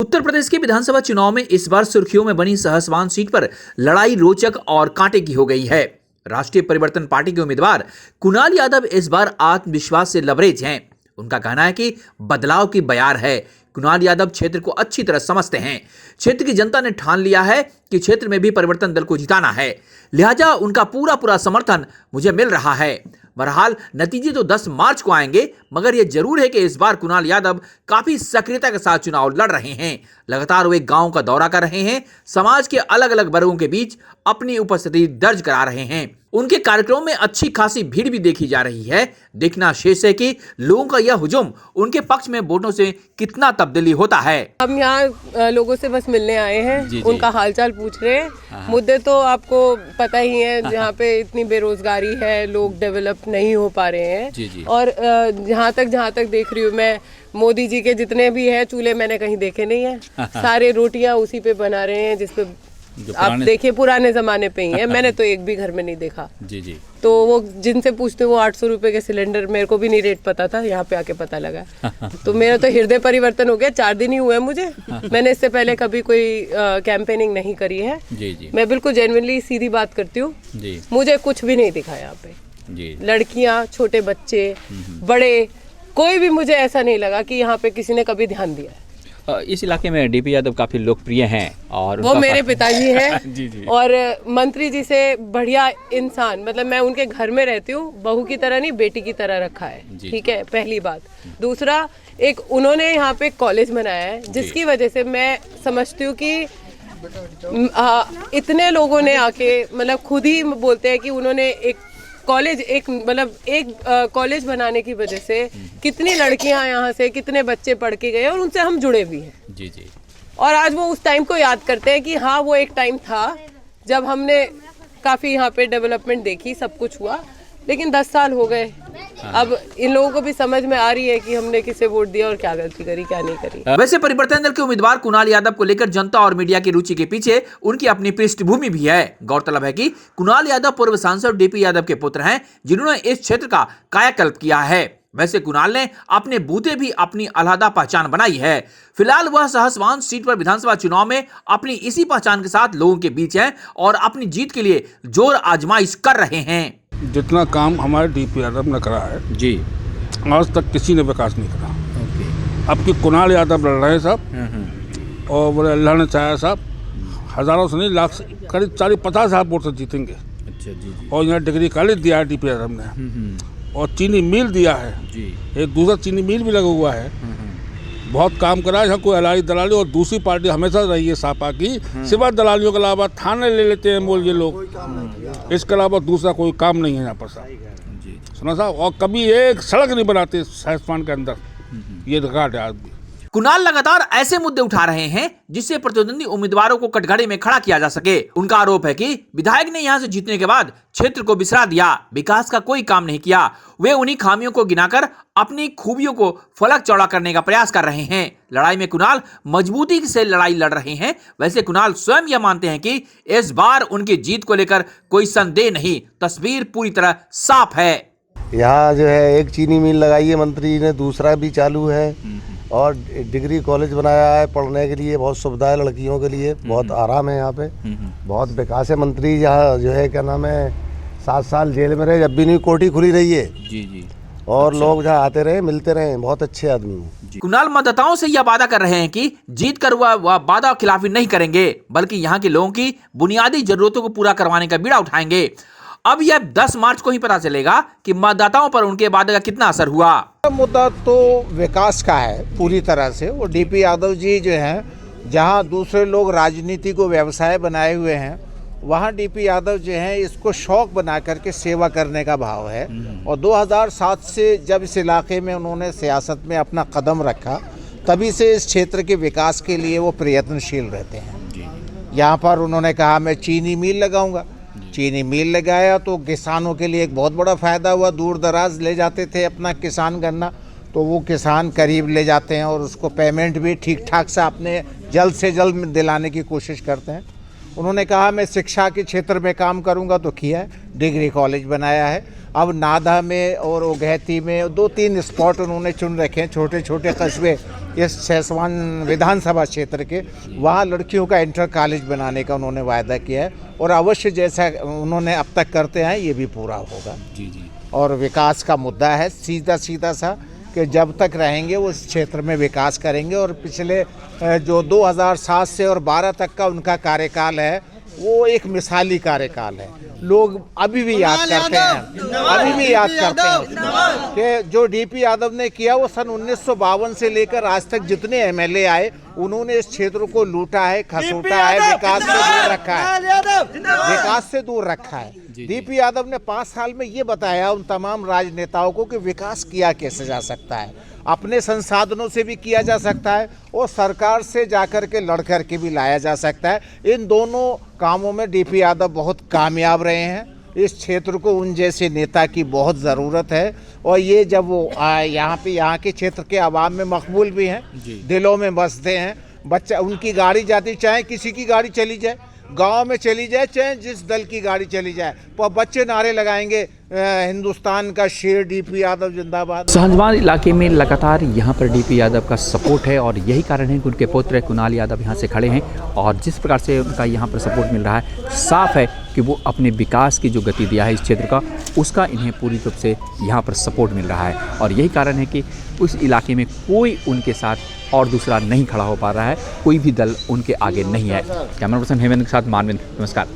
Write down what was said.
उत्तर प्रदेश के विधानसभा चुनाव में इस बार सुर्खियों में बनी सहसवान सीट पर लड़ाई रोचक और कांटे की हो गई है। राष्ट्रीय परिवर्तन पार्टी के उम्मीदवार कुणाल यादव इस बार आत्मविश्वास से लबरेज हैं। उनका कहना है कि बदलाव की बयार है। कुणाल यादव क्षेत्र को अच्छी तरह समझते हैं। क्षेत्र की जनता ने ठान लिया है कि क्षेत्र में भी परिवर्तन दल को जिताना है, लिहाजा उनका पूरा समर्थन मुझे मिल रहा है। बहरहाल नतीजे तो 10 मार्च को आएंगे, मगर यह जरूर है कि इस बार कुणाल यादव काफी सक्रियता के साथ चुनाव लड़ रहे हैं। लगातार वे गांव का दौरा कर रहे हैं, समाज के अलग अलग वर्गों के बीच अपनी उपस्थिति दर्ज करा रहे हैं। उनके कार्यक्रमों में अच्छी खासी भीड़ भी देखी जा रही है। देखना शेष है कि लोगों का यह हुजूम उनके पक्ष में वोटों से कितना तब्दीली होता है। हम यहाँ लोगों से बस मिलने आए हैं, उनका हालचाल पूछ रहे हैं। मुद्दे तो आपको पता ही है, जहाँ पे इतनी बेरोजगारी है, लोग डेवलप नहीं हो पा रहे हैं। और जहाँ तक देख रही हूँ मैं, मोदी जी के जितने भी हैं चूल्हे मैंने कहीं देखे नहीं है। सारे रोटियां उसी पे बना रहे हैं जिसपे आप देखिए पुराने जमाने पे ही है। मैंने तो एक भी घर में नहीं देखा। जी। तो वो जिनसे पूछते वो 800 रुपए के सिलेंडर, मेरे को भी नहीं रेट पता था, यहाँ पे आके पता लगा। तो मेरा तो हृदय परिवर्तन हो गया। 4 दिन ही हुए मुझे। मैंने इससे पहले कभी कोई कैंपेनिंग नहीं करी है। जी। मैं बिल्कुल जेन्युइनली सीधी बात करती हूँ। मुझे कुछ भी नहीं दिखा यहाँ पे। लड़कियाँ, छोटे बच्चे, बड़े, कोई भी मुझे ऐसा नहीं लगा कि यहाँ पे किसी ने कभी ध्यान दिया है। इस इलाके में डीपी यादव काफी लोकप्रिय हैं और वो मेरे पिताजी हैं। जी। और मंत्री जी से बढ़िया इंसान, मतलब मैं उनके घर में रहती हूँ, बहू की तरह नहीं बेटी की तरह रखा है। ठीक है, पहली बात। दूसरा, एक उन्होंने यहाँ पे कॉलेज बनाया है, जिसकी वजह से मैं समझती हूँ कि इतने लोगों ने आके, मतलब खुद ही बोलते हैं कि उन्होंने एक कॉलेज बनाने की वजह से कितनी लड़कियां यहाँ से, कितने बच्चे पढ़ के गए और उनसे हम जुड़े भी हैं। जी। और आज वो उस टाइम को याद करते हैं कि हाँ, वो एक टाइम था जब हमने काफ़ी यहाँ पे डेवलपमेंट देखी, सब कुछ हुआ। लेकिन 10 साल हो गए। अब इन लोगों को भी समझ में आ रही है कि हमने किसे वोट दिया और क्या गलती करी, क्या नहीं करी। वैसे परिवर्तन दल के उम्मीदवार कुणाल यादव को लेकर जनता और मीडिया की रुचि के पीछे उनकी अपनी पृष्ठभूमि भी है। गौरतलब है कि कुणाल यादव पूर्व सांसद डीपी यादव के पुत्र हैं, जिन्होंने इस क्षेत्र का कायाकल्प किया है। वैसे कुणाल ने अपने बूते भी अपनी अलहदा पहचान बनाई है। फिलहाल वह सहसवान सीट पर विधानसभा चुनाव में अपनी इसी पहचान के साथ लोगों के बीच हैं और अपनी जीत के लिए जोर आजमाइश कर रहे हैं। जितना काम हमारे डीपी यादव ने करा है जी, आज तक किसी ने विकास नहीं करा। अब कि कुणाल यादव लड़ रहे हैं साहब, और बोले अल्लाह ने चाहा साहब, हजारों से नहीं, लाख से, करीब 40-50 हज़ार वोट से जीतेंगे। अच्छा जी। और यहाँ डिग्री कॉलेज दिया है डीपी यादव ने, और चीनी मिल दिया है जी। एक दूसरा चीनी मिल भी लगा हुआ है। बहुत काम करा है। यहाँ कोई अलाई दलाली, और दूसरी पार्टी हमेशा रही है सापा की, सिवाय दलालियों के अलावा थाने ले लेते हैं बोल ये लोग, इसके अलावा दूसरा कोई काम नहीं है यहाँ पर साहब। सुना साहब, और कभी एक सड़क नहीं बनाते सहसवान के अंदर, ये रिकॉर्ड है आज भी। कुणाल लगातार ऐसे मुद्दे उठा रहे हैं जिससे प्रतिद्वंदी उम्मीदवारों को कटघरे में खड़ा किया जा सके। उनका आरोप है कि विधायक ने यहां से जीतने के बाद क्षेत्र को बिसरा दिया, विकास का कोई काम नहीं किया। वे उन्हीं खामियों को गिनाकर अपनी खूबियों को फलक चौड़ा करने का प्रयास कर रहे हैं। लड़ाई में कुणाल मजबूती से लड़ाई लड़ रहे हैं। वैसे कुणाल स्वयं यह मानते हैं कि इस बार उनकी जीत को लेकर कोई संदेह नहीं, तस्वीर पूरी तरह साफ है। यहाँ जो है एक चीनी मिल लगाई है मंत्री ने, दूसरा भी चालू है, और डिग्री कॉलेज बनाया है पढ़ने के लिए, बहुत सुविधाएं लड़कियों के लिए, बहुत आराम है यहाँ पे, बहुत विकास है। मंत्री यहाँ जो है क्या नाम है, 7 साल जेल में रहे, जब भी नहीं कोठी खुली रही है जी। और अच्छा। लोग जहाँ आते रहे, मिलते रहे, बहुत अच्छे आदमी। कुणाल मतदाताओं से यह वादा कर रहे हैं कि जीत कर वह वादा खिलाफी नहीं करेंगे, बल्कि यहाँ के लोगों की बुनियादी जरूरतों को पूरा करवाने का बीड़ा उठाएंगे। अब यह 10 मार्च को ही पता चलेगा कि मतदाताओं पर उनके वादे का कितना असर हुआ। मुद्दा तो विकास का है पूरी तरह से। वो डीपी यादव जी जो हैं, जहां दूसरे लोग राजनीति को व्यवसाय बनाए हुए हैं, वहां डीपी यादव जो हैं इसको शौक बना करके सेवा करने का भाव है। और 2007 से जब इस इलाके में उन्होंने सियासत में अपना कदम रखा, तभी से इस क्षेत्र के विकास के लिए वो प्रयत्नशील रहते हैं। यहाँ पर उन्होंने कहा मैं चीनी मिल लगाऊंगा, चीनी मिल लगाया तो किसानों के लिए एक बहुत बड़ा फ़ायदा हुआ। दूर दराज ले जाते थे अपना किसान गन्ना, तो वो किसान करीब ले जाते हैं और उसको पेमेंट भी ठीक ठाक से अपने जल्द से जल्द दिलाने की कोशिश करते हैं। उन्होंने कहा मैं शिक्षा के क्षेत्र में काम करूंगा, तो किया है, डिग्री कॉलेज बनाया है। अब नाधा में और ओगैती में 2-3 स्पॉट उन्होंने चुन रखे हैं, छोटे छोटे कस्बे इस छैसवान विधानसभा क्षेत्र के, वहाँ लड़कियों का इंटर कॉलेज बनाने का उन्होंने वायदा किया है और अवश्य जैसा उन्होंने अब तक करते हैं ये भी पूरा होगा। जी जी। और विकास का मुद्दा है सीधा सा कि जब तक रहेंगे वो इस क्षेत्र में विकास करेंगे। और पिछले जो 2007 से और 12 तक का उनका कार्यकाल है वो एक मिसाली कार्यकाल है। लोग अभी भी याद करते हैं कि जो डीपी यादव ने किया वो सन 1952 से लेकर आज तक जितने एमएलए आए उन्होंने इस क्षेत्र को लूटा है, खसूटा है, विकास से दूर रखा है। डीपी यादव ने 5 साल में ये बताया उन तमाम राजनेताओं को कि विकास किया कैसे जा सकता है, अपने संसाधनों से भी किया जा सकता है और सरकार से जाकर के लड़ कर के भी लाया जा सकता है। इन दोनों कामों में डीपी यादव बहुत कामयाब रहे हैं। इस क्षेत्र को उन जैसे नेता की बहुत ज़रूरत है और ये जब वो यहाँ के क्षेत्र के आवाम में मकबूल भी हैं, दिलों में बसते हैं। बच्चा उनकी गाड़ी जाती, चाहे किसी की गाड़ी चली जाए, गांव में चली जाए, चाहे जिस दल की गाड़ी चली जाए, पर बच्चे नारे लगाएंगे हिंदुस्तान का शेर डीपी यादव जिंदाबाद। सहजवान इलाके में लगातार यहाँ पर डीपी यादव का सपोर्ट है और यही कारण है कि उनके पुत्र कुणाल यादव यहाँ से खड़े हैं और जिस प्रकार से उनका यहाँ पर सपोर्ट मिल रहा है, साफ है कि वो अपने विकास की जो गति दिया है इस क्षेत्र का, उसका इन्हें पूरी रूप से यहाँ पर सपोर्ट मिल रहा है। और यही कारण है कि उस इलाके में कोई उनके साथ और दूसरा नहीं खड़ा हो पा रहा है, कोई भी दल उनके आगे नहीं है। कैमरा पर्सन हेमंत के साथ मानविंद, नमस्कार।